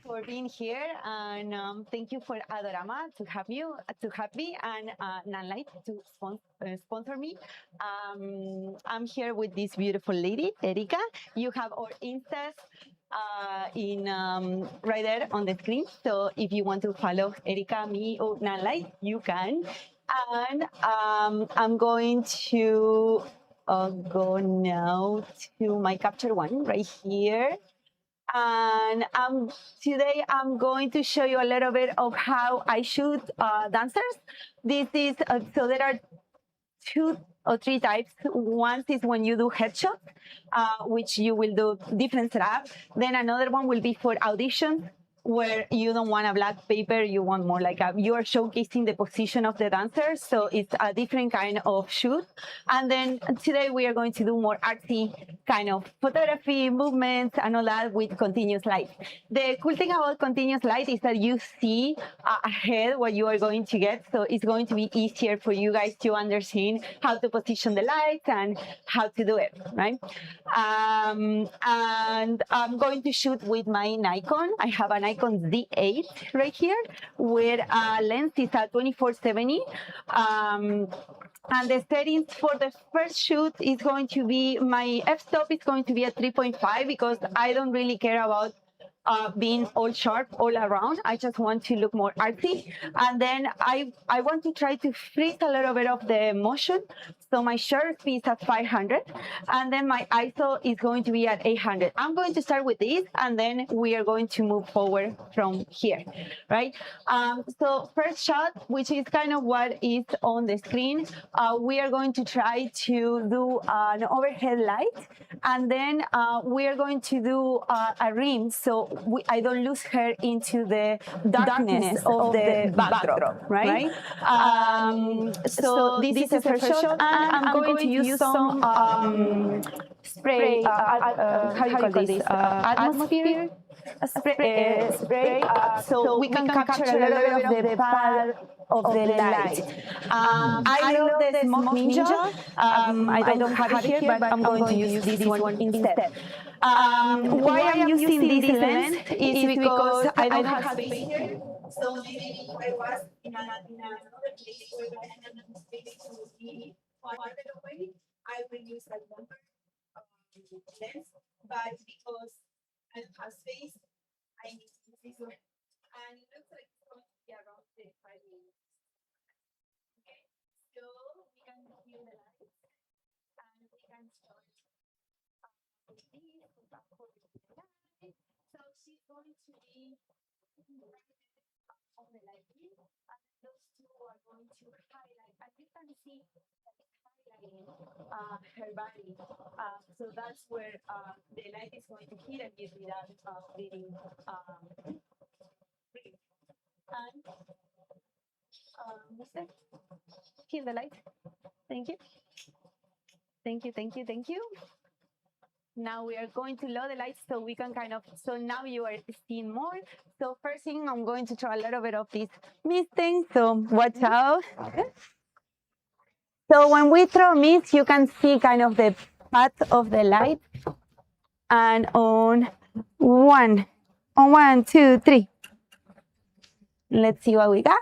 For being here, and thank you for Adorama to have me and Nanlite to sponsor me. I'm here with this beautiful lady, Erika. You have our Instas right there on the screen. So if you want to follow Erika, me, or Nanlite, you can. And I'm going to go now to my capture one right here. And today I'm going to show you a little bit of how I shoot dancers. This is, so there are 2 or 3 types. One is when you do headshot, which you will do different setup. Then another one will be for auditions, where you don't want a black paper, you want more like you are showcasing the position of the dancer. So it's a different kind of shoot. And then today we are going to do more artsy kind of photography, movements, and all that with continuous light. The cool thing about continuous light is that you see ahead what you are going to get. So it's going to be easier for you guys to understand how to position the lights and how to do it, right? And I'm going to shoot with my Nikon. I have a Nikon Z8 right here, with lens is a 24-70. And the settings for the first shoot is going to be, my f-stop is going to be at 3.5, because I don't really care about being all sharp all around. I just want to look more artsy. And then I want to try to freeze a little bit of the motion. So my shutter speed is at 500, and then my ISO is going to be at 800. I'm going to start with this, and then we are going to move forward from here, right? So first shot, which is kind of what is on the screen, we are going to try to do an overhead light, and then we are going to do a rim, so I don't lose her into the darkness of the backdrop, right? So this is the first shot, and I'm going to use some spray, how do you call this, atmosphere spray, so we can capture a little bit of the path of the light. I love the Smoke Ninja. I don't have it here, but I'm going to use this one instead. Why I'm using this lens is because I don't have space here. So maybe if I was in another place where the space would be farther away, I will use a longer lens. But because I don't have space, I need to use this one. And it looks like it's going to be around 5 minutes. Okay, so we can hear the lights, and we can start with this. So she's going to be on the light view, and those 2 are going to highlight, and you can see that it's highlighting her body. So that's where the light is going to hit and give me that bleeding. And Mr. Hit the light. Thank you. Thank you, thank you, thank you. Now we are going to lower the lights so we can kind of, so now you are seeing more. So first thing, I'm going to try a little bit of this mist thing, so watch out. Okay. So when we throw mist, you can see kind of the path of the light. And on 1, 2, 3. Let's see what we got.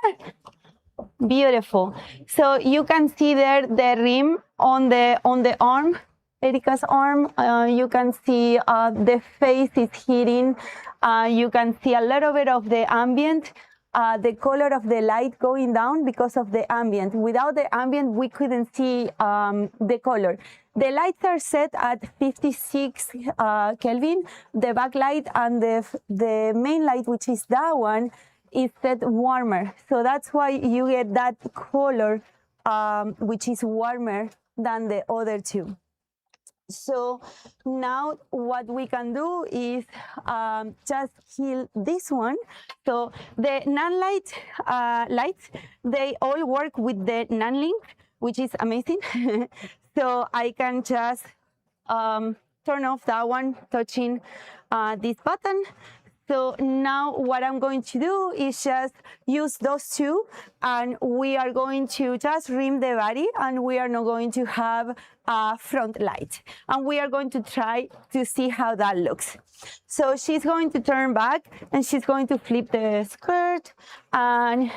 Beautiful. So you can see there the rim on the arm, Erika's arm. You can see the face is hitting. You can see a little bit of the ambient, the color of the light going down because of the ambient. Without the ambient, we couldn't see the color. The lights are set at 56 Kelvin. The backlight and the main light, which is that one, is set warmer. So that's why you get that color, which is warmer than the other 2. So now what we can do is just kill this one. So the Nanlite lights, they all work with the Nanlink, which is amazing. So I can just turn off that one, touching this button. So now what I'm going to do is just use those two, and we are going to just rim the body, and we are not going to have a front light. And we are going to try to see how that looks. So she's going to turn back, and she's going to flip the skirt, and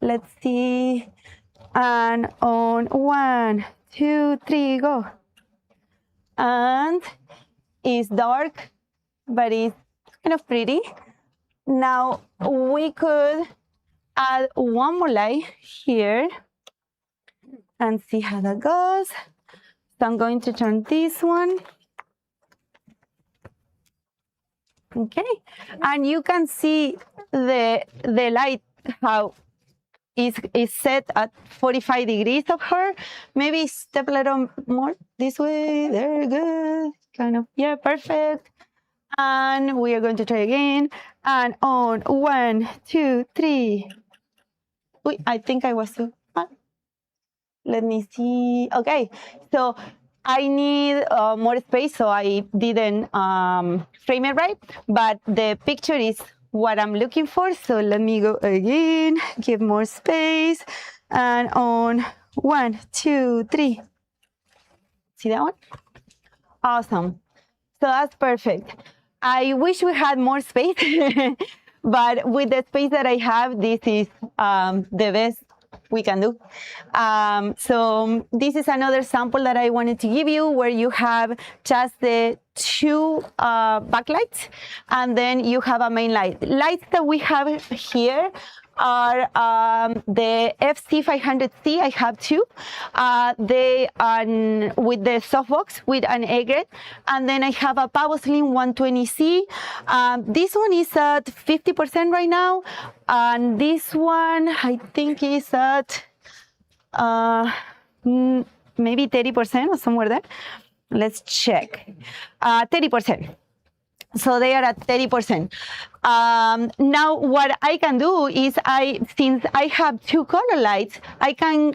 let's see, and on 1, 2, 3, go. And it's dark, but it's kind of pretty. Now we could add one more light here and see how that goes. So I'm going to turn this one. Okay, and you can see the light, how is set at 45 degrees of her. Maybe step a little more this way. There, good. Kind of, yeah, perfect. And we are going to try again. And on 1, 2, 3. Wait, I think I was too. Let me see. Okay, so I need more space, so I didn't frame it right. But the picture is what I'm looking for. So let me go again, give more space. And on 1, 2, 3. See that one? Awesome. So that's perfect. I wish we had more space, but with the space that I have, this is the best we can do. So this is another sample that I wanted to give you, where you have just the two backlights, and then you have a main light. Lights that we have here are the FC500C. I have two. They are with the softbox with an egret, and then I have a Pavoslim 120C. This one is at 50% right now, and this one I think is at maybe 30% or somewhere there. Let's check. 30%. So they are at 30%. Now what I can do is, since I have two color lights, I can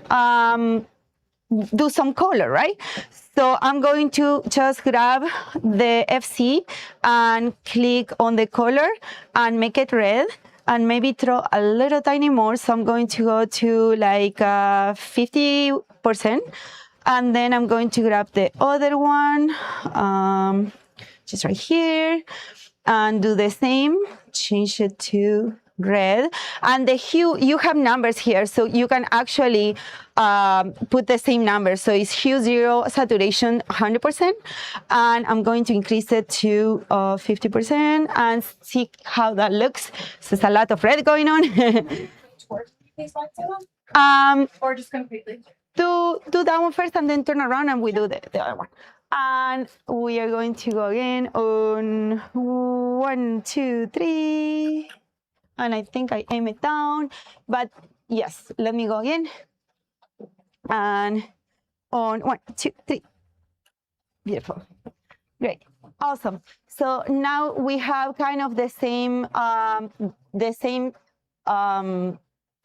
do some color, right? So I'm going to just grab the FC and click on the color and make it red, and maybe throw a little tiny more. So I'm going to go to like 50%. And then I'm going to grab the other one, just right here, and do the same, change it to red. And the hue, you have numbers here, so you can actually put the same numbers. So it's hue 0, saturation 100%, and I'm going to increase it to 50% and see how that looks. So it's a lot of red going on. These lights on? Or just completely? Do that one first, and then turn around, and we do the other one. And we are going to go again on 1, 2, 3. And I think I aim it down, but yes, let me go again. And on 1, 2, 3. Beautiful. Great. Awesome. So now we have kind of the same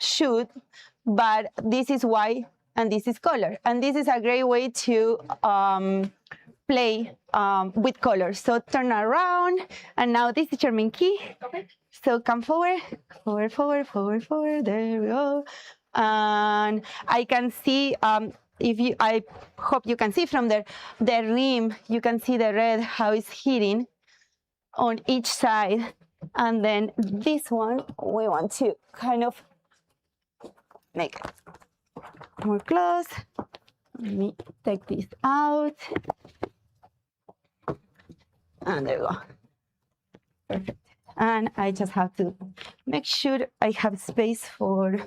shoot, but this is white and this is color. And this is a great way to play with colors. So turn around, and now this is your main key. Okay. So come forward, forward, forward, forward, forward. There we go. And I can see, I hope you can see from there, the rim, you can see the red, how it's hitting on each side. And then this one, we want to kind of make it more close. Let me take this out. And there we go. Perfect. And I just have to make sure I have space for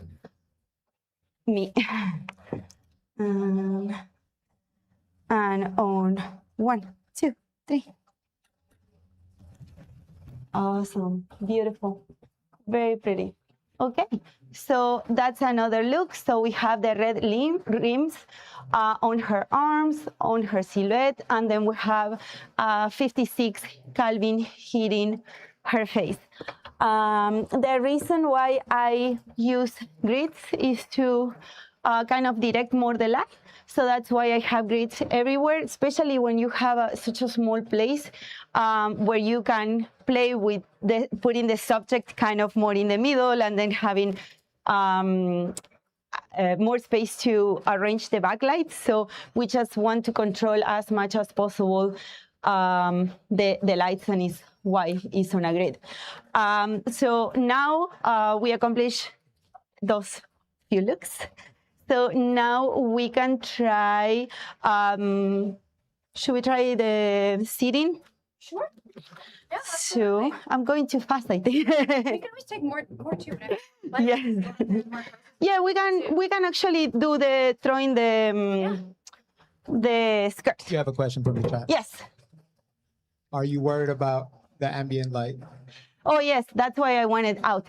me. And on 1, 2, 3. Awesome. Beautiful. Very pretty. Okay, so that's another look. So we have the red rims on her arms, on her silhouette, and then we have 56 Kelvin hitting her face. The reason why I use grids is to kind of direct more the light. So that's why I have grids everywhere, especially when you have such a small place where you can play with putting the subject kind of more in the middle and then having more space to arrange the backlights. So we just want to control as much as possible the lights, and is why it's on a grid. So now we accomplish those few looks. So now we can try, should we try the seating? Sure. Yeah, so I'm going too fast, I think. we can always take more too. Yes. Yeah, we can actually do the throwing the skirt. You have a question from the chat. Yes. Are you worried about the ambient light? Oh, yes, that's why I want it out.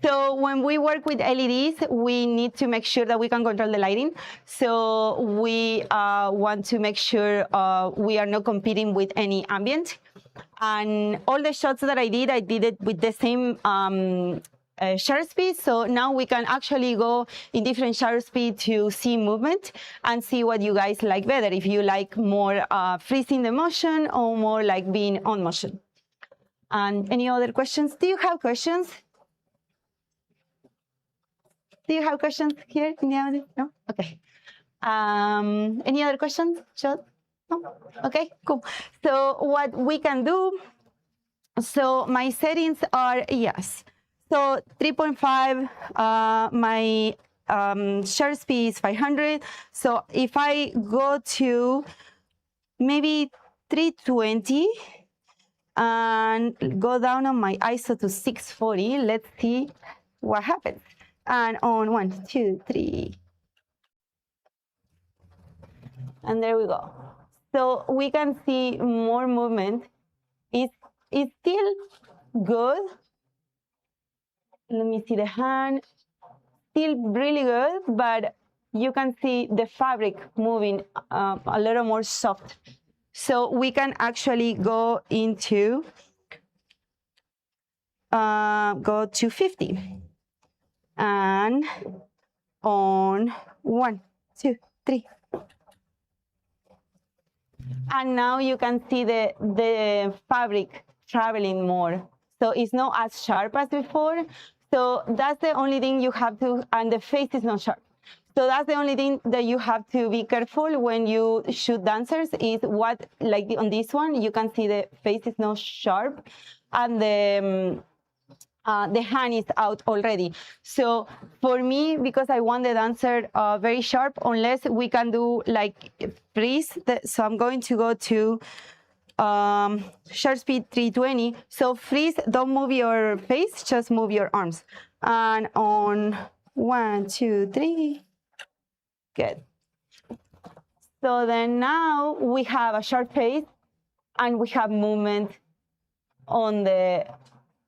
So when we work with LEDs, we need to make sure that we can control the lighting. So we want to make sure we are not competing with any ambient. And all the shots that I did it with the same shutter speed. So now we can actually go in different shutter speed to see movement and see what you guys like better. If you like more freezing the motion or more like being on motion. And any other questions? Do you have questions? Do you have questions here in the audience? No? Okay. Any other questions? Shot? No? Okay, cool. So what we can do, so my settings are, yes. So 3.5, my shutter speed is 500. So if I go to maybe 320, and go down on my ISO to 640. Let's see what happens. And on 1, 2, 3. And there we go. So we can see more movement. It's still good. Let me see the hand. Still really good, but you can see the fabric moving a little more soft. So we can actually go into, go to 50. And on 1, 2, 3. And now you can see the fabric traveling more. So it's not as sharp as before. So that's the only thing you have to, and the face is not sharp. So that's the only thing that you have to be careful when you shoot dancers is what, like on this one, you can see the face is not sharp and the hand is out already. So for me, because I want the dancer very sharp, unless we can do like freeze, so I'm going to go to shutter speed 320. So freeze, don't move your face, just move your arms. And on 1, 2, 3. Good. So then now we have a sharp face and we have movement on the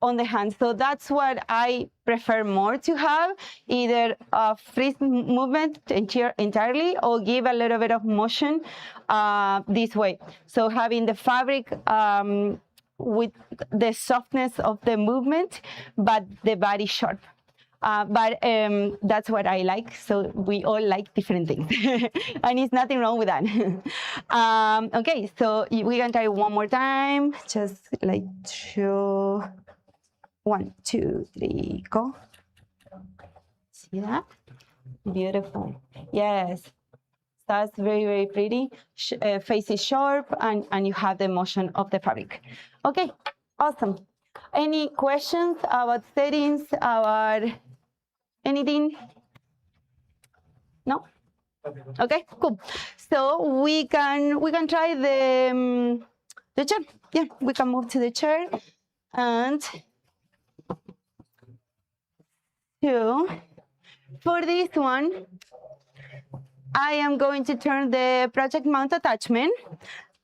hand. So that's what I prefer more to have, either a freeze movement entirely or give a little bit of motion this way. So having the fabric with the softness of the movement, but the body sharp. But that's what I like. So we all like different things. And it's nothing wrong with that. Okay, so we can try one more time. Just like 2, 1, 2, 3, go. See that? Beautiful. Yes. That's very, very pretty. Face is sharp and you have the motion of the fabric. Okay, awesome. Any questions about settings, about anything? No? Okay, cool. So we can try the chair. Yeah, we can move to the chair. And so for this one, I am going to turn the project mount attachment,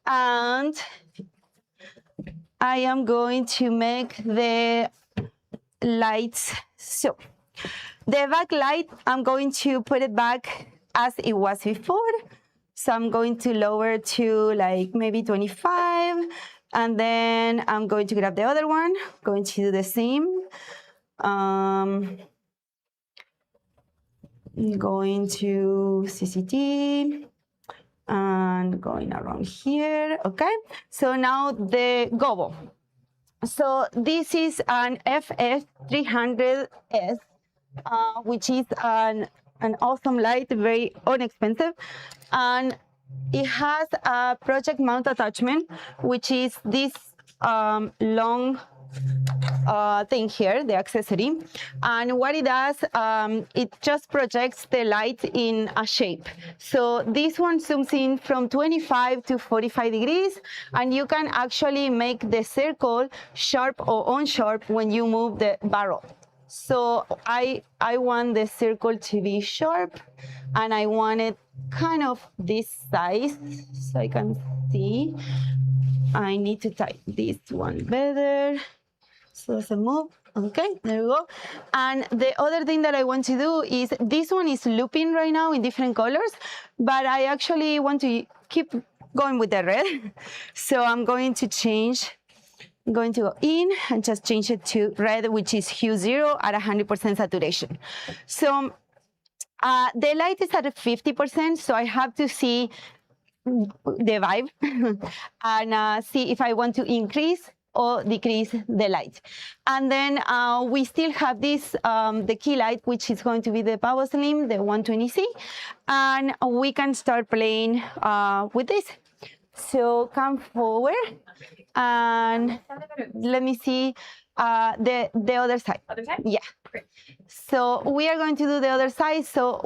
and I am going to make the lights. So the backlight, I'm going to put it back as it was before. So I'm going to lower to like maybe 25, and then I'm going to grab the other one, going to do the same. going to CCT and going around here. Okay, so now the gobo. So this is an FS300S, which is an awesome light, very inexpensive, and it has a project mount attachment, which is this long thing here, the accessory. And what it does, it just projects the light in a shape. So this one zooms in from 25 to 45 degrees, and you can actually make the circle sharp or unsharp when you move the barrel. So I want the circle to be sharp, and I want it kind of this size so I can see. I need to type this one better. So doesn't move. Okay, there we go. And the other thing that I want to do is, this one is looping right now in different colors, but I actually want to keep going with the red. So I'm going to go in and just change it to red, which is hue 0 at 100% saturation. So the light is at 50%, so I have to see the vibe and see if I want to increase or decrease the light. And then we still have this, the key light, which is going to be the Power Slim, the 120C, and we can start playing with this. So come forward and let me see the other side. Other side? Yeah. So we are going to do the other side. So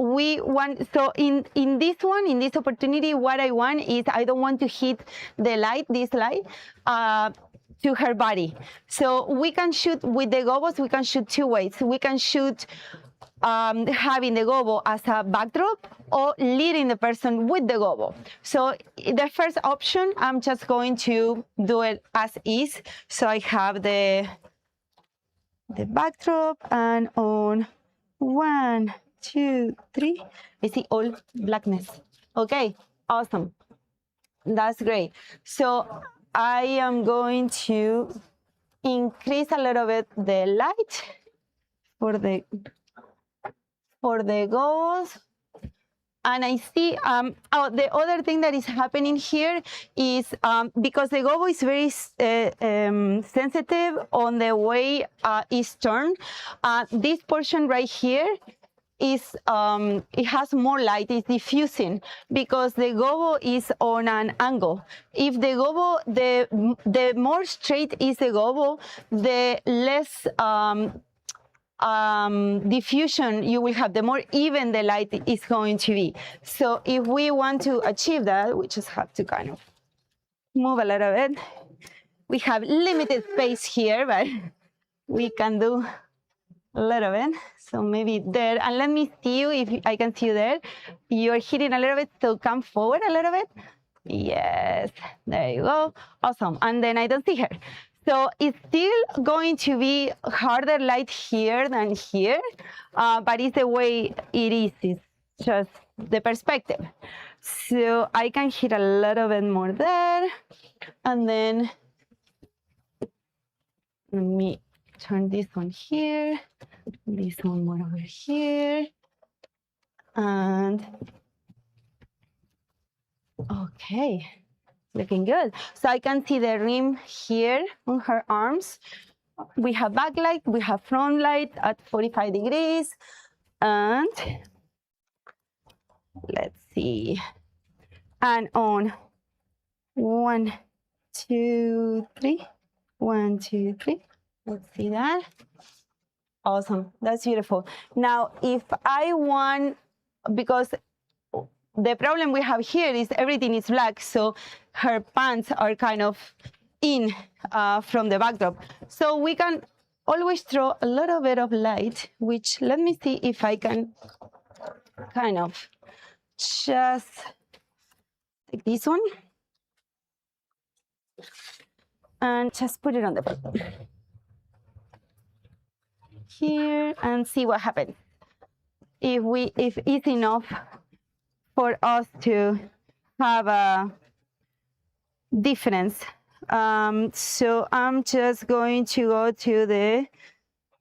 in this one, in this opportunity, what I want is, I don't want to hit the light, this light, to her body. So we can shoot with the gobos, we can shoot two ways. We can shoot having the gobo as a backdrop or leading the person with the gobo. So the first option, I'm just going to do it as is. So I have the backdrop, and on 1, 2, 3, I see all blackness. Okay, awesome. That's great. So I am going to increase a little bit the light for the goals. And I see, the other thing that is happening here is, because the gobo is very sensitive on the way it's turned, this portion right here is, it has more light, it's diffusing, because the gobo is on an angle. If the gobo, the more straight is the gobo, the less diffusion you will have, the more even the light is going to be. So if we want to achieve that, we just have to kind of move a little bit. We have limited space here, but we can do a little bit. So maybe there, and let me see you, if I can see you there. You're hitting a little bit, so come forward a little bit. Yes, there you go. Awesome. And then I don't see her. So it's still going to be harder light here than here, but it's the way it is. It's just the perspective. So I can hit a little bit more there, and then let me turn this one here, this one more over here, and okay. Looking good. So I can see the rim here on her arms. We have backlight, we have front light at 45 degrees. And let's see. And on 1, 2, 3. 1, 2, 3. Let's see that. Awesome. That's beautiful. Now, if I want, because the problem we have here is everything is black, so her pants are kind of in from the backdrop. So we can always throw a little bit of light, which, let me see if I can kind of just take this one and just put it on the bottom here and see what happens. If it's enough for us to have a difference. So I'm just going to go to the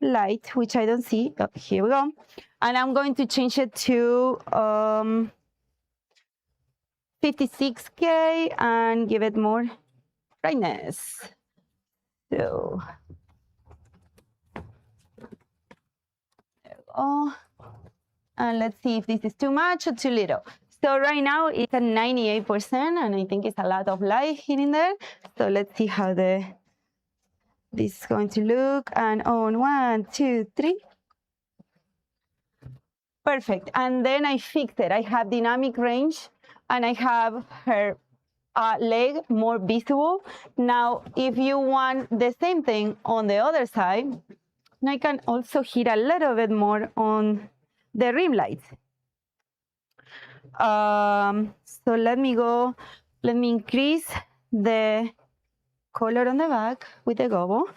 light, which I don't see. Oh, here we go. And I'm going to change it to 56K and give it more brightness. So there we go. And let's see if this is too much or too little. So right now it's at 98%, and I think it's a lot of light hitting there. So let's see how this is going to look. And on 1, 2, 3. Perfect. And then I fixed it. I have dynamic range, and I have her leg more visible. Now, if you want the same thing on the other side, I can also hit a little bit more on the rim lights. So let me increase the color on the back with the gobbo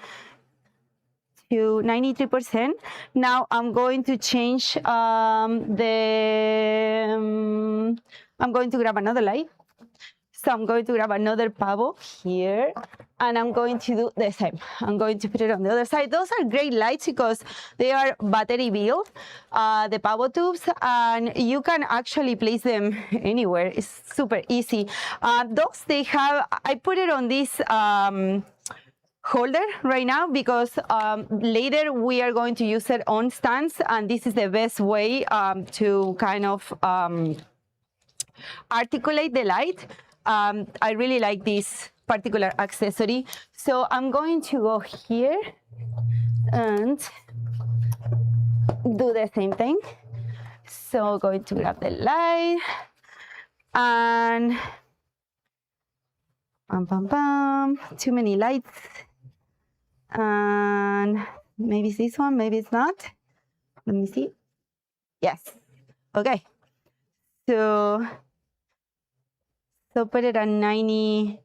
to 93%. Now I'm going to change I'm going to grab another light. So I'm going to grab another pavo here, and I'm going to do the same. I'm going to put it on the other side. Those are great lights because they are battery built, the pavo tubes, and you can actually place them anywhere. It's super easy. Those, they have, I put it on this holder right now because later we are going to use it on stands, and this is the best way to kind of articulate the light. I really like this particular accessory. So I'm going to go here and do the same thing. So going to grab the light and too many lights. And maybe it's this one, maybe it's not. Let me see. Yes. Okay. So put it at 97%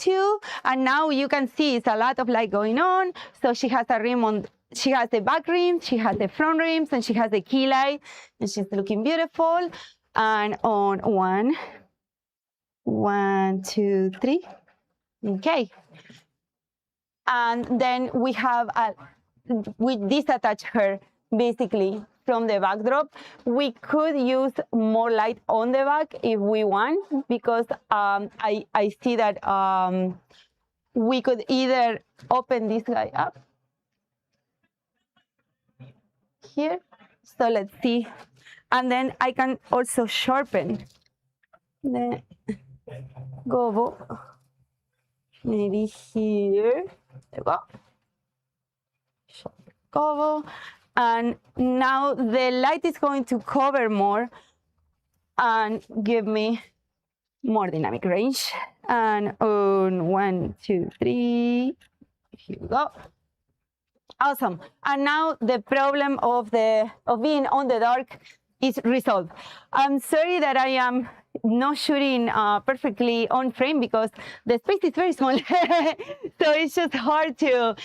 too. And now you can see it's a lot of light going on. So she has a rim on, she has the back rim, she has the front rims, and she has the key light, and she's looking beautiful. And on 1, 2, 3. Okay. And then we have we disattach her basically from the backdrop. We could use more light on the back if we want, because I see that we could either open this guy up here. So let's see. And then I can also sharpen the gobbo. Maybe here. There we go. Gobbo. And now the light is going to cover more and give me more dynamic range. And on 1, 2, 3, here we go. Awesome. And now the problem of being on the dark is resolved. I'm sorry that I am not shooting perfectly on frame because the space is very small. So it's just hard to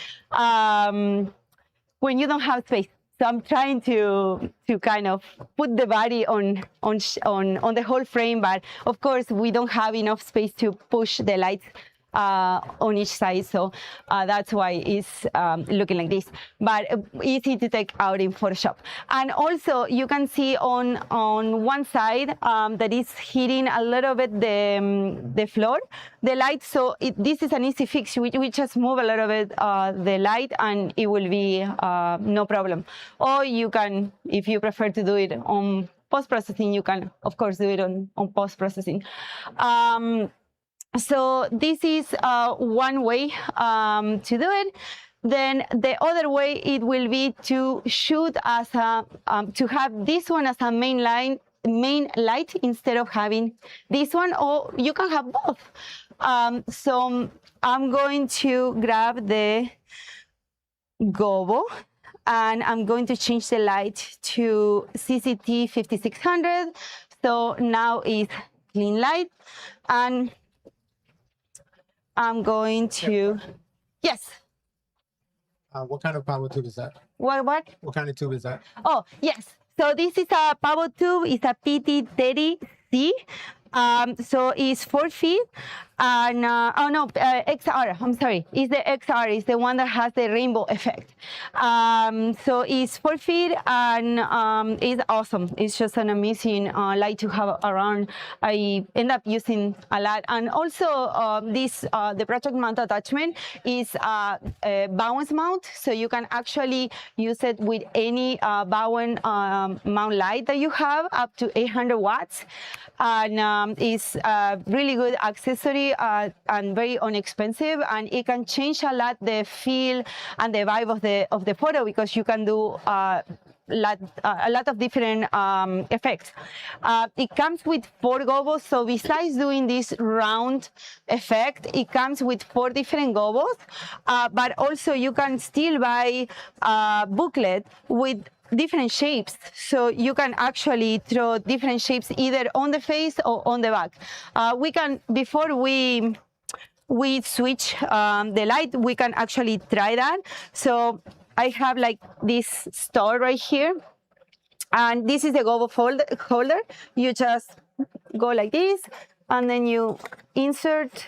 when you don't have space. So I'm trying to kind of put the body on the whole frame, but of course we don't have enough space to push the lights on each side, so that's why it's looking like this, but easy to take out in Photoshop. And also you can see on one side that is hitting a little bit the floor, the light. So this is an easy fix. We just move a little bit the light and it will be no problem. Or you can, if you prefer to do it on post-processing, you can of course do it on post-processing. So this is one way to do it. Then the other way it will be to shoot as a to have this one as a main light instead of having this one, or you can have both. So I'm going to grab the gobbo and I'm going to change the light to CCT 5600. So now it's clean light, and I'm going to, yes. What kind of power tube is that? What? What kind of tube is that? Oh, yes. So this is a pavo tube. It's a PT30C. So it's 4 feet. And oh no, XR, I'm sorry, is the XR, is the one that has the rainbow effect. So it's 4 feet and it's awesome. It's just an amazing light to have around. I end up using a lot. And also the project mount attachment is a Bowen mount, so you can actually use it with any Bowen mount light that you have, up to 800 watts. And it's a really good accessory and very inexpensive, and it can change a lot the feel and the vibe of the photo, because you can do a lot of different effects. It comes with 4 gobos, so besides doing this round effect, it comes with 4 different gobos, but also you can still buy a booklet with different shapes, so you can actually throw different shapes either on the face or on the back. We can, before we switch the light, we can actually try that. So I have like this store right here, and this is the gobo holder. You just go like this, and then you insert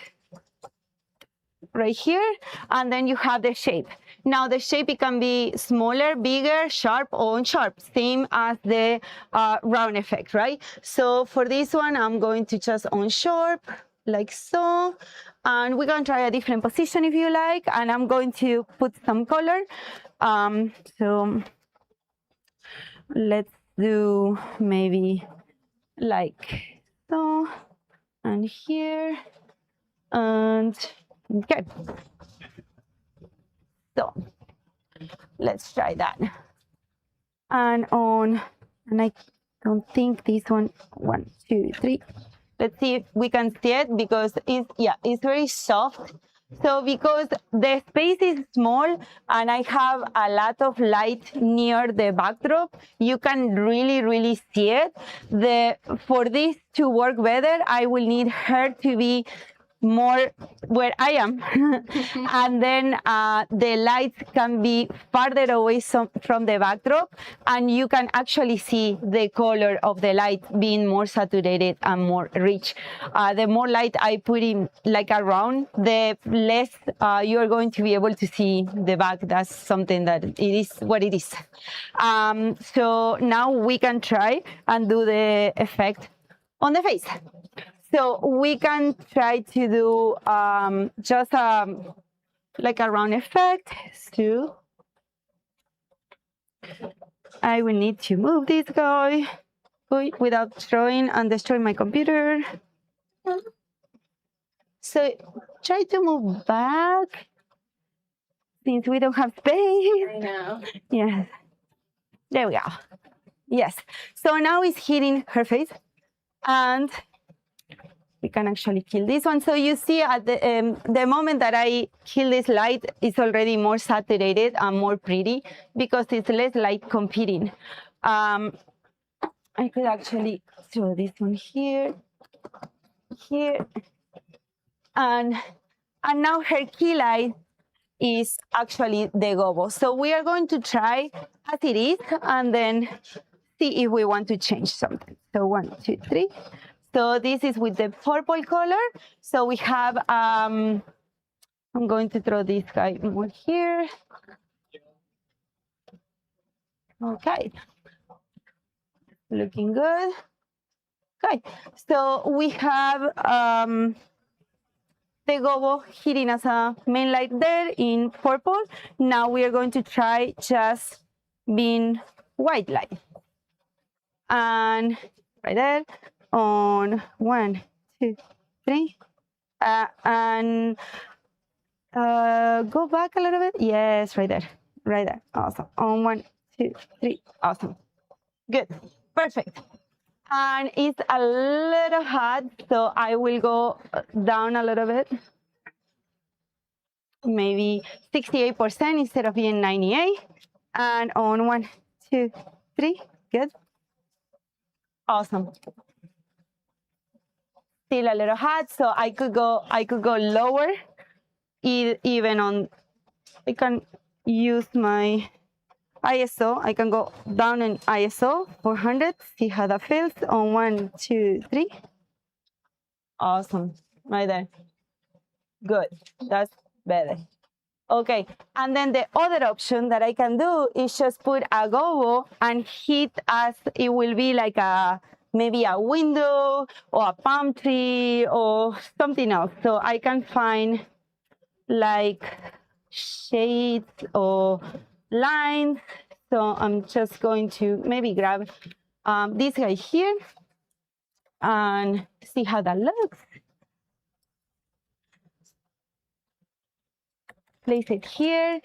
right here, and then you have the shape. Now the shape, it can be smaller, bigger, sharp, or unsharp, same as the round effect, right? So for this one, I'm going to just unsharp, like so, and we can try a different position if you like, and I'm going to put some color. So let's do maybe like so, and here, and okay. So let's try that. And I don't think this one, 1, 2, 3. Let's see if we can see it, because it's very soft. So because the space is small and I have a lot of light near the backdrop, you can really see it. For this to work better, I will need her to be more where I am, and then the lights can be farther away from the backdrop, and you can actually see the color of the light being more saturated and more rich. The more light I put in, like around, the less you're going to be able to see the back. That's something that it is what it is. So now we can try and do the effect on the face. So we can try to do just like a round effect. So I will need to move this guy without destroying and destroying my computer. So try to move back, since we don't have space. I know. Yes. There we go. Yes. So now it's hitting her face, and we can actually kill this one. So you see at the moment that I kill this light, it's already more saturated and more pretty, because it's less light competing. I could actually throw this one here, and now her key light is actually the gobo. So we are going to try as it is, and then see if we want to change something. So 1, 2, 3. So this is with the purple color. So we have, I'm going to throw this guy more here. Okay, looking good. Okay, so we have the gobo hitting as a main light there in purple. Now we are going to try just being white light. And right there. On 1, 2, 3, and go back a little bit. Yes, right there. Awesome. On 1, 2, 3. Awesome. Good. Perfect. And it's a little hot, so I will go down a little bit. Maybe 68% instead of being 98. And on 1, 2, 3. Good. Awesome. Still a little hot, so I could go lower, even on. I can use my ISO. I can go down in ISO 400. See how that feels on 1, 2, 3. Awesome, right there. Good, that's better. Okay, and then the other option that I can do is just put a gobo and hit as it will be like maybe a window or a palm tree or something else. So I can find like shades or lines. So I'm just going to maybe grab this guy here and see how that looks. Place it here.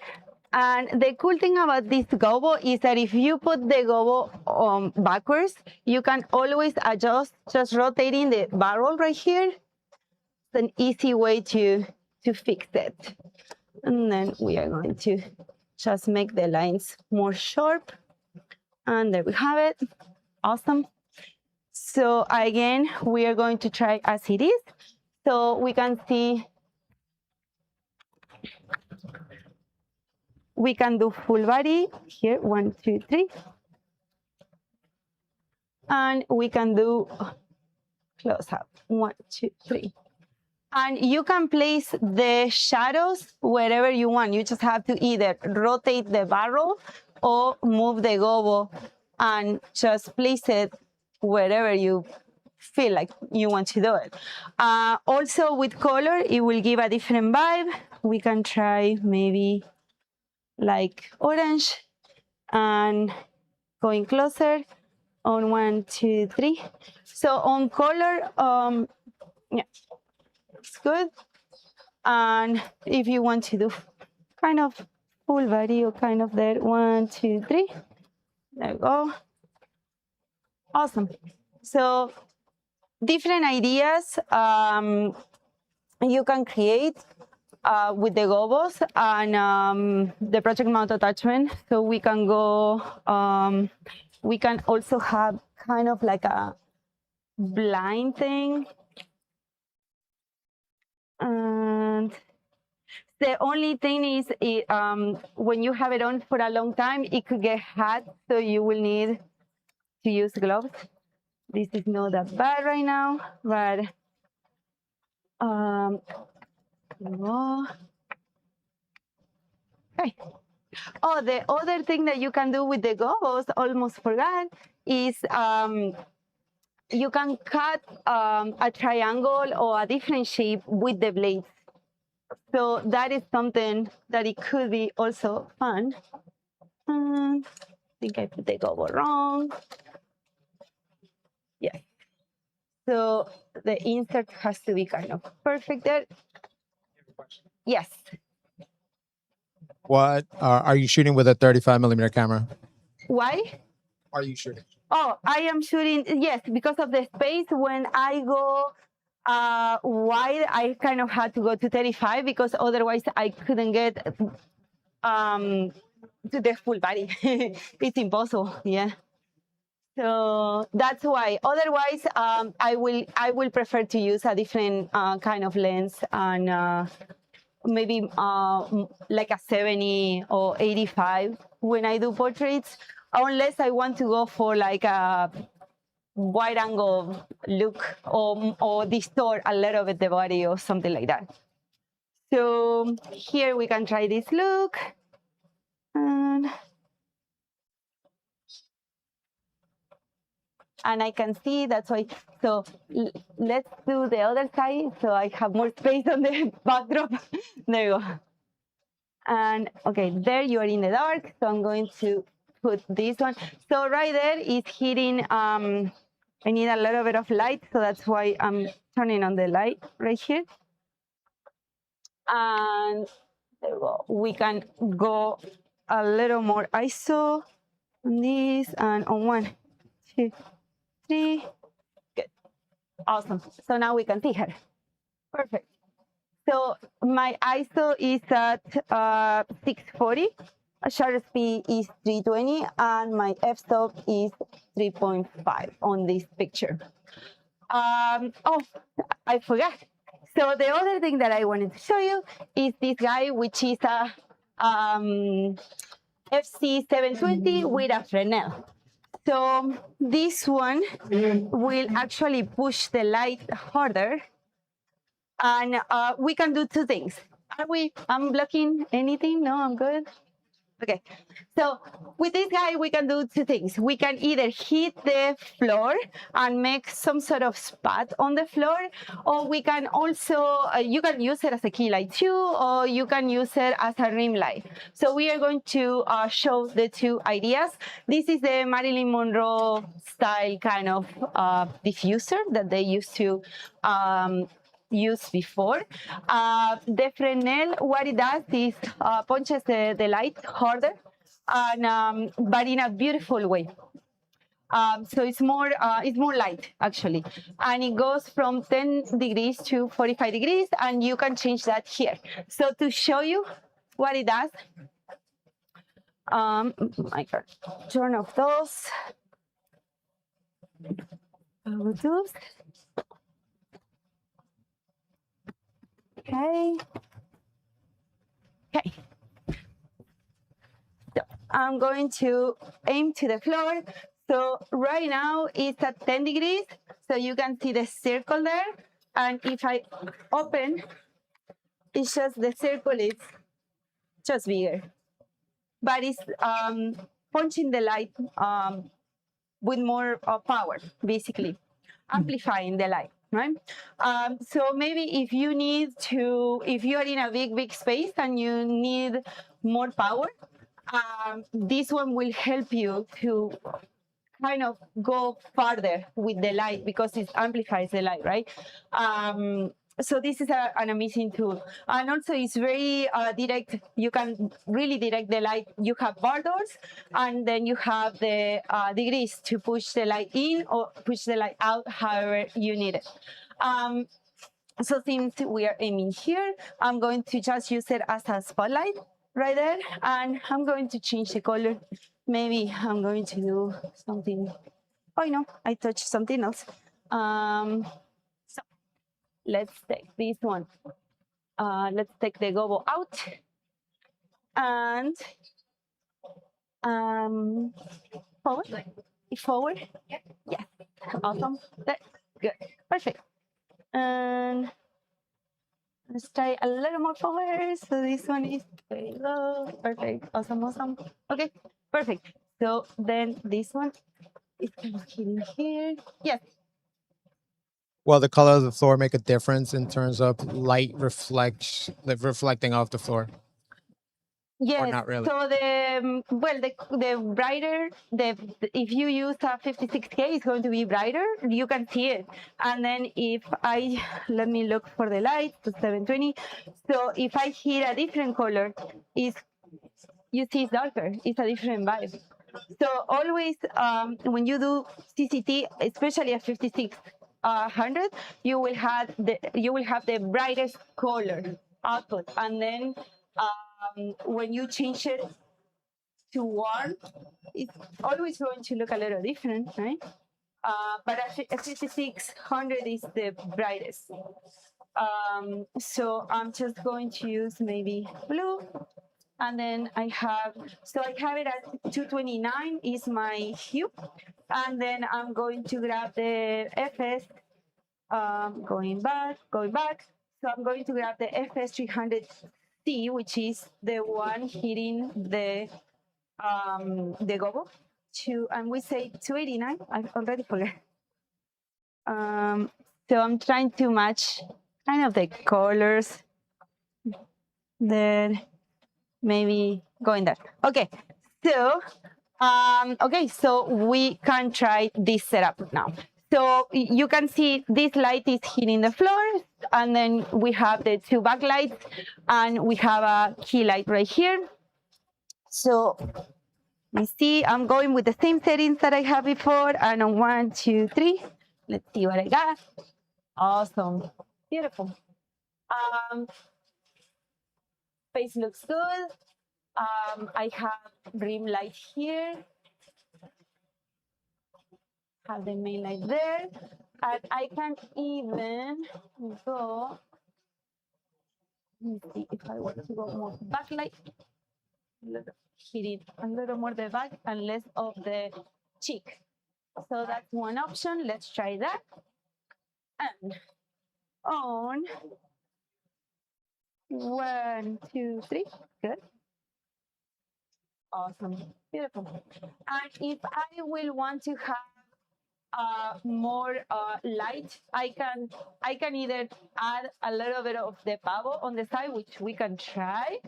And the cool thing about this gobo is that if you put the gobo backwards, you can always adjust, just rotating the barrel right here. It's an easy way to fix it. And then we are going to just make the lines more sharp. And there we have it. Awesome. So again, we are going to try as it is. So we can see we can do full body here, 1, 2, 3. And we can do close up, 1, 2, 3. And you can place the shadows wherever you want. You just have to either rotate the barrel or move the gobo and just place it wherever you feel like you want to do it. Also with color, it will give a different vibe. We can try maybe like orange and going closer on 1, 2, 3. So on color, yeah, it's good. And if you want to do kind of full body or kind of there, 1, 2, 3, there we go. Awesome. So different ideas you can create with the gobos and the project mount attachment. So we can go, we can also have kind of like a blind thing. And the only thing is when you have it on for a long time, it could get hot, so you will need to use gloves. This is not that bad right now, but okay. Oh, the other thing that you can do with the gobos, almost forgot, is you can cut a triangle or a different shape with the blades. So that is something that it could be also fun. I think I put the gobo wrong. Yes. So the insert has to be kind of perfect there. Yes. What are you shooting with a 35mm camera? Why? Are you shooting? Oh, I am shooting, yes, because of the space. When I go wide, I kind of had to go to 35 because otherwise I couldn't get to the full body. It's impossible, yeah. So that's why. Otherwise, I will prefer to use a different kind of lens and maybe like a 70 or 85 when I do portraits, unless I want to go for like a wide angle look or distort a little bit the body or something like that. So here we can try this look. And I can see that's why. So let's do the other side so I have more space on the backdrop. There you go. And okay, there you are in the dark. So I'm going to put this one. So right there is hitting, I need a little bit of light. So that's why I'm turning on the light right here. And there we go. We can go a little more ISO on this and on 1, 2, 3. Good. Awesome. So now we can see her. Perfect. So my ISO is at 640. Shutter speed is 320, and my f-stop is 3.5 on this picture. Oh, I forgot. So the other thing that I wanted to show you is this guy, which is a FC720 with a Fresnel. So this one will actually push the light harder And we can do two things. Are we, I'm blocking anything? No, I'm good. Okay, so with this guy, we can do two things. We can either hit the floor and make some sort of spot on the floor, or we can also, you can use it as a key light too, or you can use it as a rim light. So we are going to show the two ideas. This is the Marilyn Monroe style kind of diffuser that they used to used before. The Fresnel, what it does is punches the light harder, and but in a beautiful way. So it's more light actually, and it goes from 10 degrees to 45 degrees, and you can change that here. So to show you what it does, I can turn off those Bluetooth. Okay. Okay. So I'm going to aim to the floor. So right now it's at 10 degrees. So you can see the circle there. And if I open, it's just the circle is just bigger. But it's punching the light with more power, basically, amplifying the light. Right. So maybe if you are in a big space and you need more power, this one will help you to kind of go farther with the light because it amplifies the light, right? So this is an amazing tool. And also it's very direct. You can really direct the light. You have bar doors, and then you have the degrees to push the light in or push the light out, however you need it. So since we are aiming here, I'm going to just use it as a spotlight right there, and I'm going to change the color. Maybe I'm going to do something. Oh no, I touched something else. So let's take this one. Let's take the gobo out, and forward. Yes, awesome. Good, perfect. And let's try a little more forward. So this one is very low. Perfect. Awesome. Okay, perfect. So then this one is kind of hitting here. Yes. Well, the color of the floor make a difference in terms of light reflecting off the floor. Yes. not really? So the brighter if you use a 56K, it's going to be brighter. You can see it. And then if let me look for the light to 720. So if I hit a different color, you see it's darker. It's a different vibe. So always when you do CCT, especially at 5600, you will have the brightest color output, and then when you change it to warm, it's always going to look a little different, right? But at 5600 is the brightest. So I'm just going to use maybe blue. And then I have it at 229 is my hue. And then I'm going to grab the FS, going back. So I'm going to grab the FS 300C, which is the one hitting the gobo. And we say 289. I already forgot. So I'm trying to match kind of the colors there. Maybe going there. Okay, so so we can try this setup now. So you can see this light is hitting the floor, and then we have the two backlights, and we have a key light right here. So you see, I'm going with the same settings that I had before, and on 1, 2, 3. Let's see what I got. Awesome, beautiful. Face looks good. I have rim light here. Have the main light there. And I can even go, let me see if I want to go more backlight. Hit it a little more the back and less of the cheek. So that's one option. Let's try that. And on 1, 2, 3. Good. Awesome. Beautiful. And if I will want to have more light, I can either add a little bit of the pavo on the side, which we can try,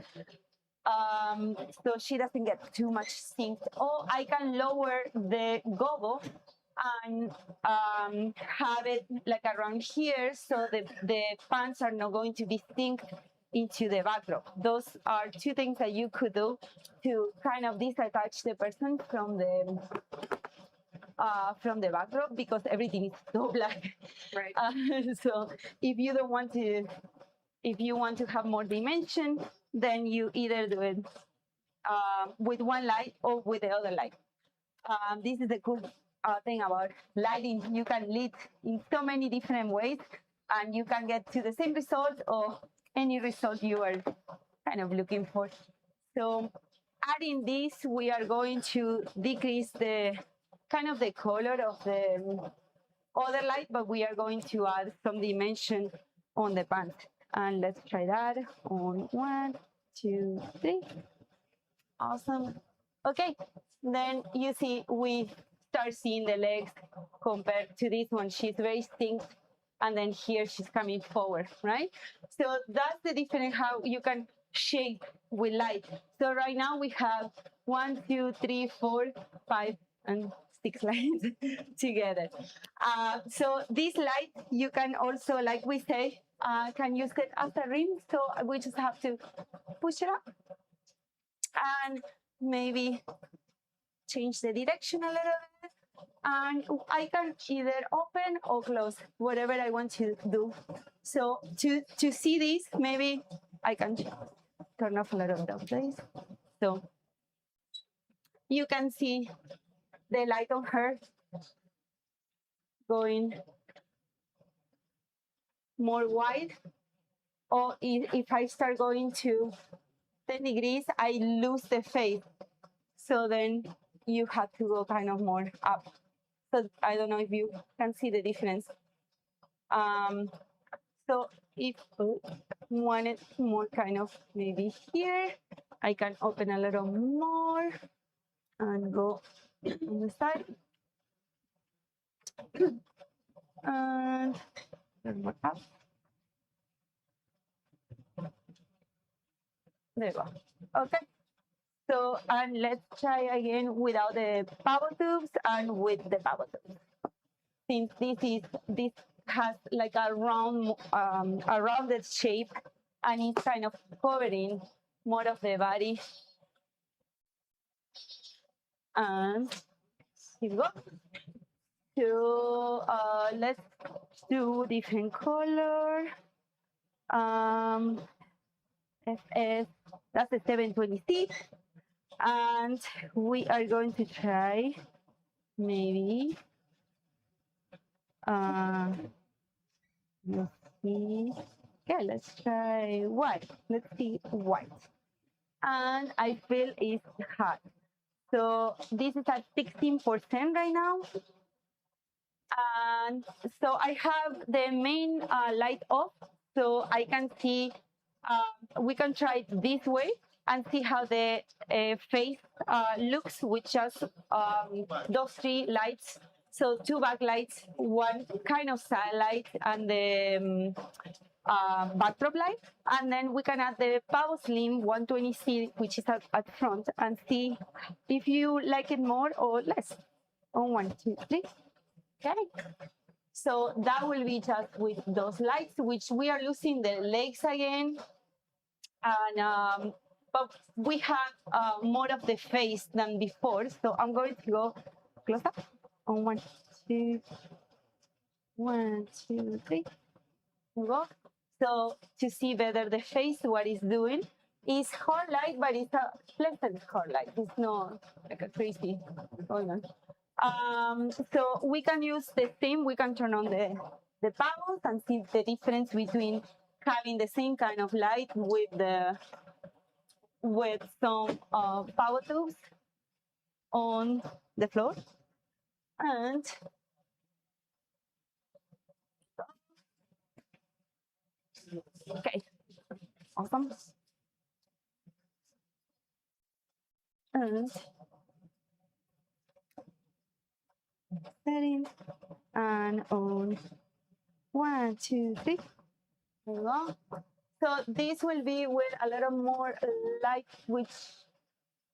so she doesn't get too much synced. Or I can lower the gobo and have it like around here, so the pants are not going to be synced into the backdrop. Those are two things that you could do to kind of disattach the person from the backdrop, because everything is so black. Right. So if you don't want to, if you want to have more dimension, then you either do it with one light or with the other light. This is the cool thing about lighting. You can lit in so many different ways, and you can get to the same result or any result you are kind of looking for. So adding this, we are going to decrease the kind of the color of the other light, but we are going to add some dimension on the pants. And let's try that on 1, 2, 3. Awesome. Okay, then you see we start seeing the legs compared to this one. She's very distinct, and then here she's coming forward, right? So that's the difference how you can shape with light. So right now we have 1, 2, 3, 4, 5, and 6 lines together. So this light, you can also, like we say, can use it as a rim. So we just have to push it up and maybe change the direction a little bit. And I can either open or close, whatever I want to do. So to see this, maybe I can turn off a little bit of this. So you can see the light on her going more wide. Or if I start going to 10 degrees, I lose the face. So then you have to go kind of more up. So I don't know if you can see the difference. So if I wanted more kind of maybe here, I can open a little more and go on the side. And more up. There you go. Okay. So, and let's try again without the power tubes and with the power tubes. Since this has like a rounded shape, and it's kind of covering more of the body. And here we go. So let's do different color. FS, that's the 726. And we are going to try maybe let's see. Okay, let's try white. Let's see white. And I feel it's hot. So this is at 16% right now. And so I have the main light off, so I can see, we can try it this way and see how the face looks with just those 3 lights. So 2 backlights, 1 kind of side light, and the backdrop light. And then we can add the Power Slim 120C, which is at front, and see if you like it more or less. On 1, 2, 3. Okay. So that will be just with those lights, which we are losing the legs again. And but we have more of the face than before. So I'm going to go close up on 1, 2, 1, 2, 3. Go. So to see better the face, what it's doing is hard light, but it's a pleasant hard light. It's not like a crazy going on. So we can use the same. We can turn on the panels and see the difference between having the same kind of light with some power tubes on the floor. And okay, Awesome. And setting and on 1, 2, 3. There we go. So this will be with a little more light, which,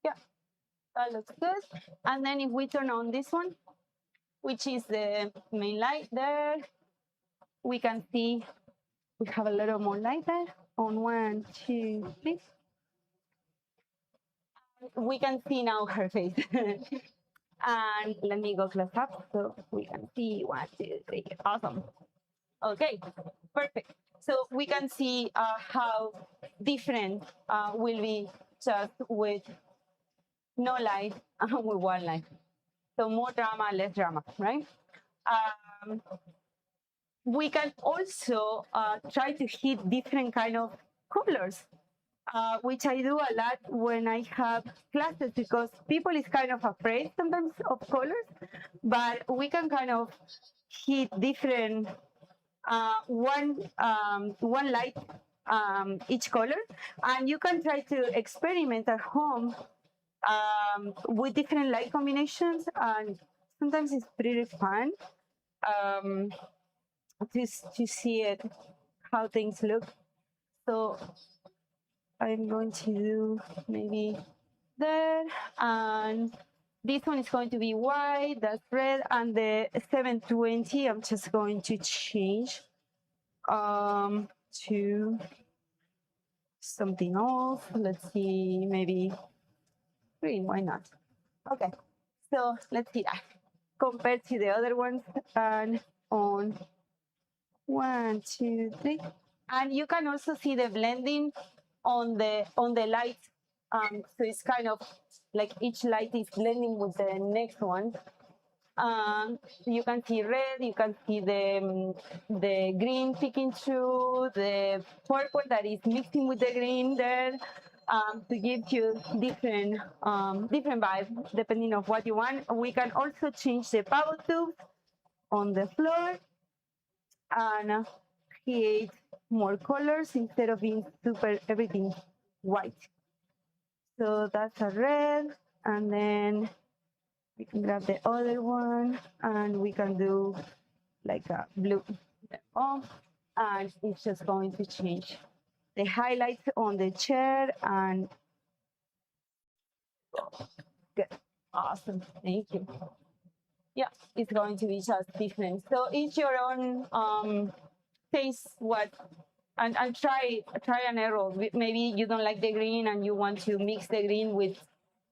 yeah, that looks good. And then if we turn on this one, which is the main light there, we can see we have a little more light there. On 1, 2, 3. We can see now her face. And let me go close up so we can see 1, 2, 3. Awesome. Okay, perfect. So we can see how different will be just with no light and with one light. So more drama, less drama, right? We can also try to hit different kind of colors, which I do a lot when I have classes, because people is kind of afraid sometimes of colors, but we can kind of hit different one light each color, and you can try to experiment at home with different light combinations, and sometimes it's pretty fun to see it, how things look. So I'm going to do maybe there, and this one is going to be white, that's red, and the 720 I'm just going to change to something else. Let's see, maybe green, why not? Okay, so let's see that compared to the other ones, and on 1, 2, 3. And you can also see the blending on the light. So it's kind of like each light is blending with the next one. You can see red, you can see the green peeking through, the purple that is mixing with the green there, to give you different vibe depending on what you want. We can also change the power tube on the floor and create more colors instead of being super everything white. So that's a red, and then we can grab the other one and we can do like a blue. Oh, and it's just going to change the highlights on the chair, and good. Awesome, thank you. Yeah, it's going to be just different. So it's your own taste what, and try and error. Maybe you don't like the green and you want to mix the green with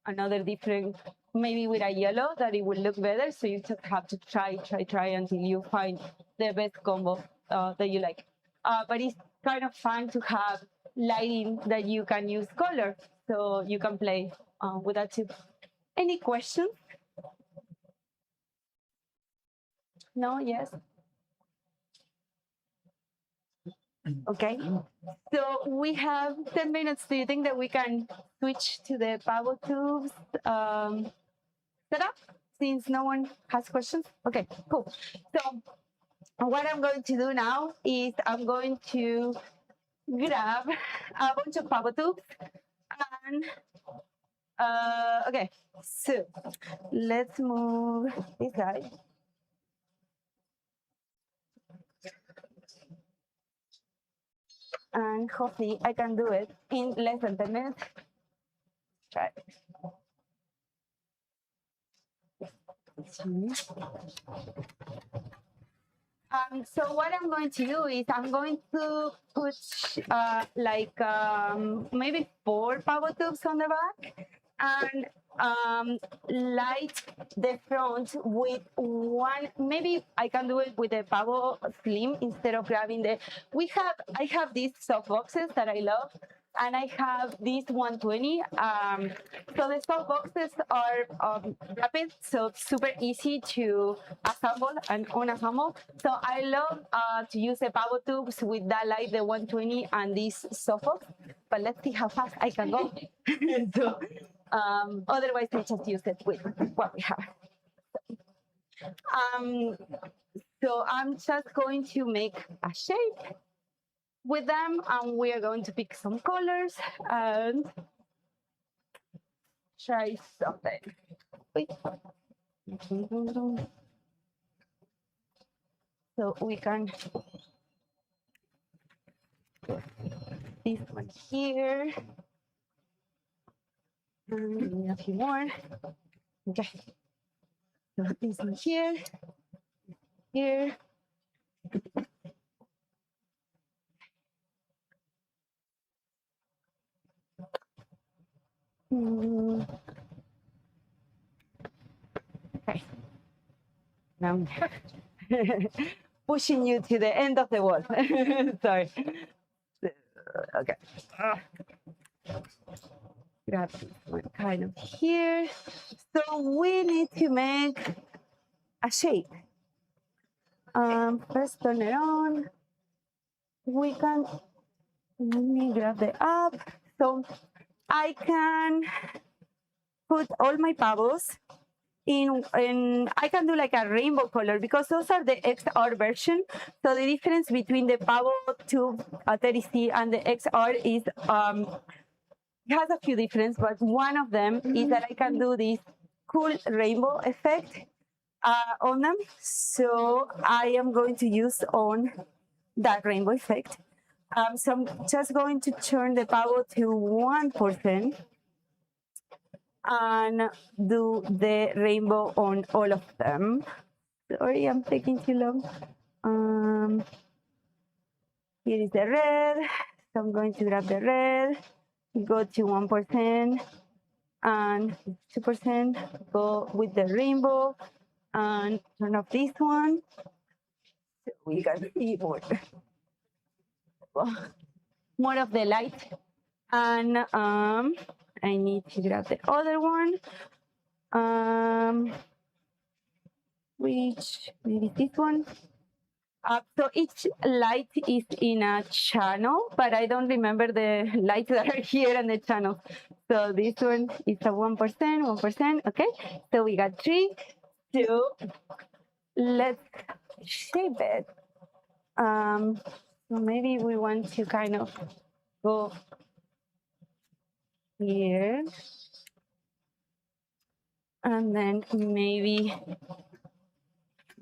another different, maybe with a yellow, that it will look better. So you just have to try until you find the best combo that you like. But it's kind of fun to have lighting that you can use color, so you can play with that too. Any questions? No? Yes? Okay, so we have 10 minutes. Do you think that we can switch to the power tubes setup, since no one has questions? Okay, cool. So what I'm going to do now is I'm going to grab a bunch of power tubes, and okay, so let's move this side. And hopefully I can do it in less than 10 minutes. Try it. So what I'm going to do is I'm going to put maybe 4 power tubes on the back, and light the front with one. Maybe I can do it with a power slim instead of grabbing the. I have these soft boxes that I love, and I have these 120. So the soft boxes are rapid, so it's super easy to assemble and unassemble. So I love to use the power tubes with that light, the 120, and these soft box. But let's see how fast I can go. So, otherwise, I just use it with what we have. So I'm just going to make a shape. with them, and we are going to pick some colors and try something. Wait. So we can put this one here. And a few more. Okay. So this one here, here. Okay. Now I'm pushing you to the end of the wall. Sorry. Okay. Grab this one kind of here. So we need to make a shape. First turn it on. We can, let me grab the app. So I can put all my pavos in I can do like a rainbow color because those are the XR version. So the difference between the Pavo 2 30C and the XR is it has a few differences, but one of them is that I can do this cool rainbow effect on them. So I am going to use on that rainbow effect. So I'm just going to turn the Pavo to 1% and do the rainbow on all of them. Sorry, I'm taking too long. Here is the red. So I'm going to grab the red, go to 1% and 2%, go with the rainbow and turn off this one. So we can see more of the light. And I need to grab the other one. Which maybe this one. So each light is in a channel, but I don't remember the lights that are here in the channel. So this one is a 1%, 1%. Okay, so we got 3, 2. Let's shape it. So maybe we want to kind of go here, and then maybe.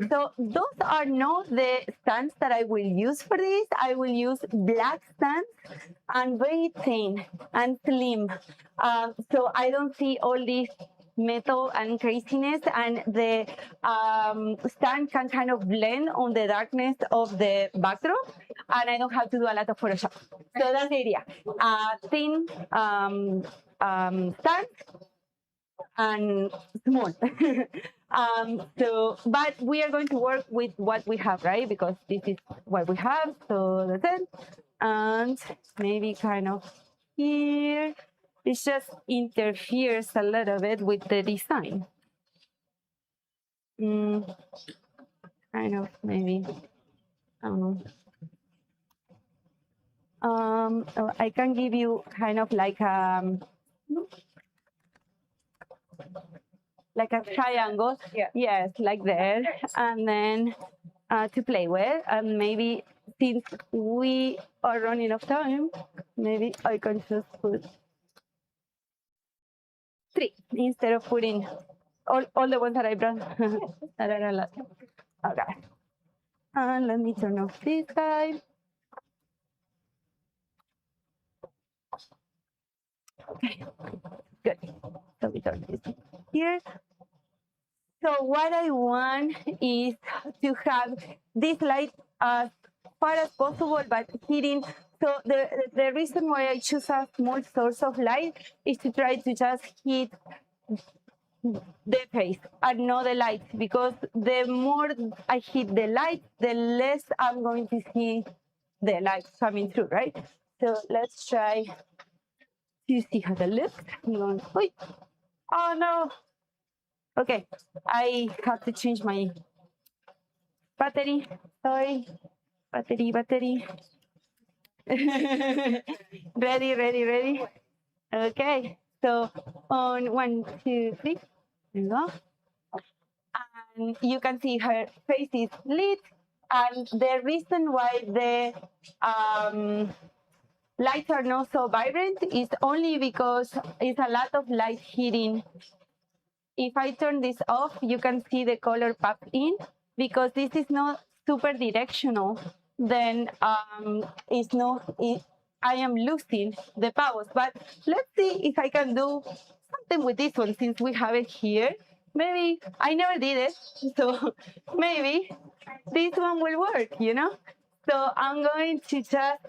So those are not the stands that I will use for this. I will use black stands and very thin and slim. So I don't see all this metal and craziness, and the stand can kind of blend on the darkness of the backdrop, and I don't have to do a lot of Photoshop. So that's the idea. Thin stand and small. But we are going to work with what we have, right? Because this is what we have. So that's it. And maybe kind of here, it just interferes a little bit with the design. Kind of maybe, I don't know. I can give you kind of like a triangle. Yeah. Yes, like that. And then to play with. And maybe since we are running out of time, maybe I can just put 3 instead of putting all the ones that I brought. That are a lot. Okay. And let me turn off this guy. Okay, good. So we turn this here. So what I want is to have this light as far as possible, but hitting. So the reason why I choose a small source of light is to try to just hit the face and not the light, because the more I hit the light, the less I'm going to see the light coming through, right? So let's try to see how that looks. I'm going, wait. Oh no. Okay, I have to change my battery. Sorry, battery. Ready. Okay, so on 1, 2, 3, there you go. And you can see her face is lit, And the reason why the lights are not so vibrant is only because it's a lot of light hitting. If I turn this off, you can see the color pop in. Because this is not super directional, then I am losing the powers. But let's see if I can do something with this one since we have it here. Maybe I never did it, so maybe this one will work, you know? So I'm going to just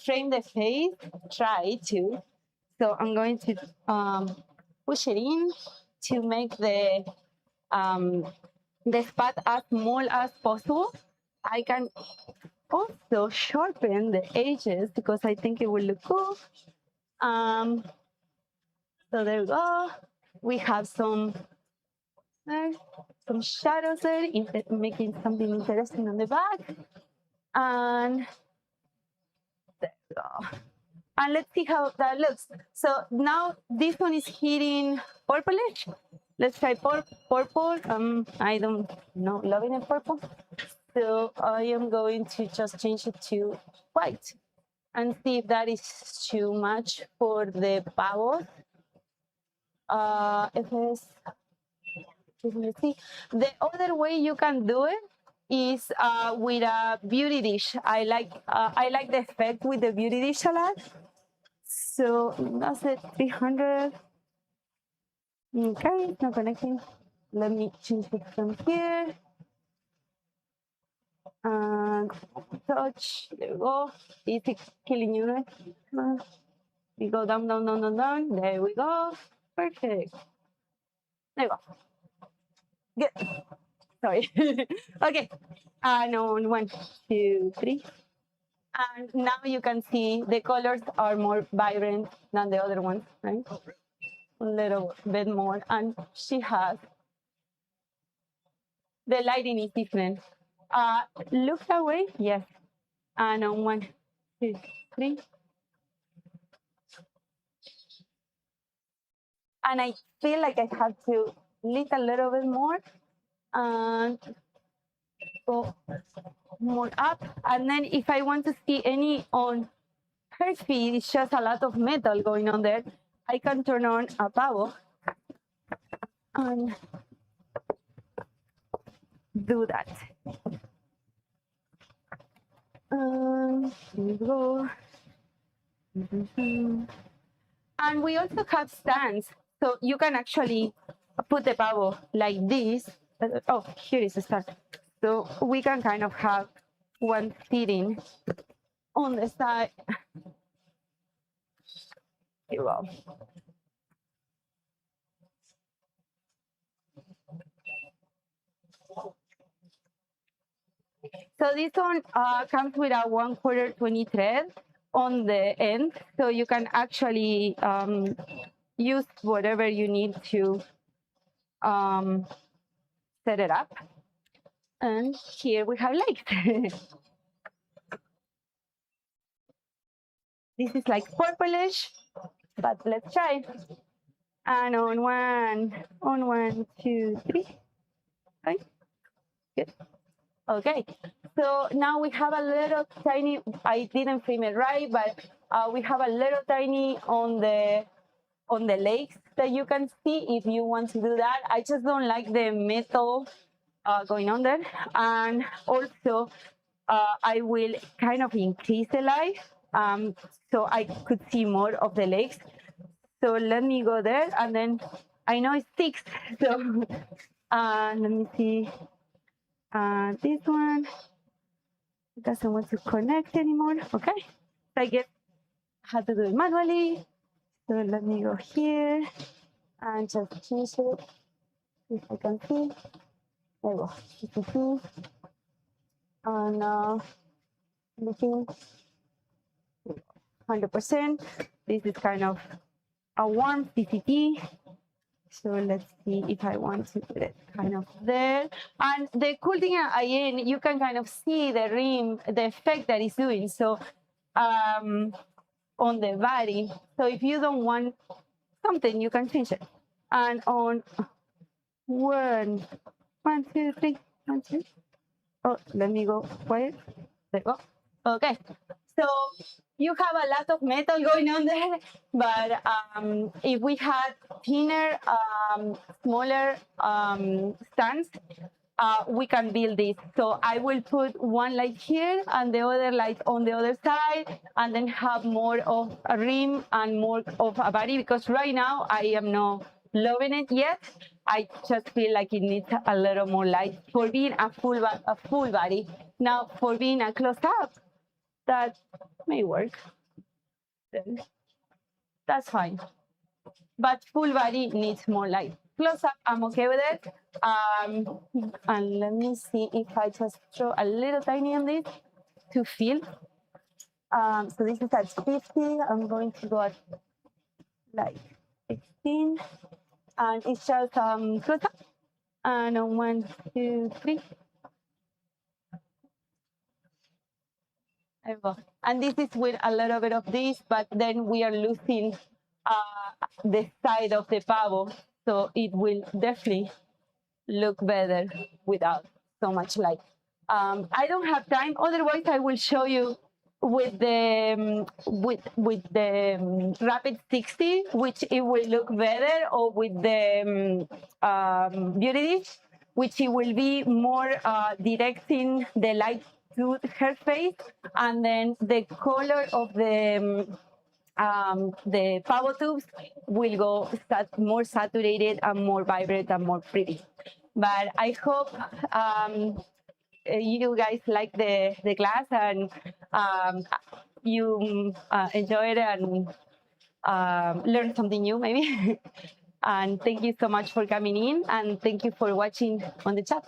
frame the face, try to. So I'm going to push it in to make the spot as small as possible. I can also sharpen the edges because I think it will look cool. So there we go. We have some shadows there, making something interesting on the back. And there we go. And let's see how that looks. So now this one is hitting purplish. Let's try purple. I don't know, loving it purple. So I am going to just change it to white and see if that is too much for the power. Let's see. The other way you can do it is with a beauty dish. I like the effect with the beauty dish a lot. So that's it, 300. Okay, it's not connecting. Let me change it from here. And touch, there we go. Is it killing you, right? We go down, down, down, down, down. There we go. Perfect. There we go. Good. Sorry. Okay. And on 1, 2, 3. And now you can see the colors are more vibrant than the other ones, right? A little bit more. And she has, the lighting is different. Look that way, yes. And on 1, 2, 3. And I feel like I have to lift a little bit more and go more up. And then if I want to see any on her feet, it's just a lot of metal going on there. I can turn on a power and do that. Here we go. And we also have stands, so you can actually put the power like this. Oh, here is a stand. So we can kind of have one sitting on the side. Here we go. So this one comes with a 1/4 20 thread on the end, so you can actually use whatever you need to set it up. And here we have lights. This is like purplish, but let's try. And on 1, 2, 3. Okay, good. Okay, so now we have a little tiny, I didn't frame it right, but we have a little tiny on the legs that you can see if you want to do that. I just don't like the metal going on there. And also, I will kind of increase the light so I could see more of the legs. So let me go there, and then I know it sticks. So let me see. This one doesn't want to connect anymore. Okay, so I guess I have to do it manually. So let me go here and just change it if I can see. There we go. CCT. And looking 100%. This is kind of a warm CCT. So let's see if I want to put it kind of there. And the cool thing at IN, you can kind of see the rim, the effect that it's doing. So on the body. So if you don't want something, you can change it. And on 1, 1, 2, 3. 1, 2. Oh, let me go quiet. There we go. Okay. So you have a lot of metal going on there, but if we had thinner, smaller stands, we can build this. So I will put one light here and the other light on the other side, and then have more of a rim and more of a body, because right now I am not loving it yet. I just feel like it needs a little more light for being a full body. Now, for being a close-up, that may work. Then that's fine. But full body needs more light. Close up, I'm okay with it. And let me see if I just throw a little tiny on this to feel. So this is at 50. I'm going to go at like 16. And it's just close up. And on 1, 2, 3. There we go. And this is with a little bit of this, but then we are losing the side of the pavo, so it will definitely look better without so much light. I don't have time, otherwise I will show you with the rapid 60, which it will look better, or with the beauty dish, which it will be more directing the light to her face, and then the color of the pavo tubes will go more saturated and more vibrant and more pretty. But I hope you guys like the class, and you enjoy it and learn something new maybe. And thank you so much for coming in, and thank you for watching on the chat.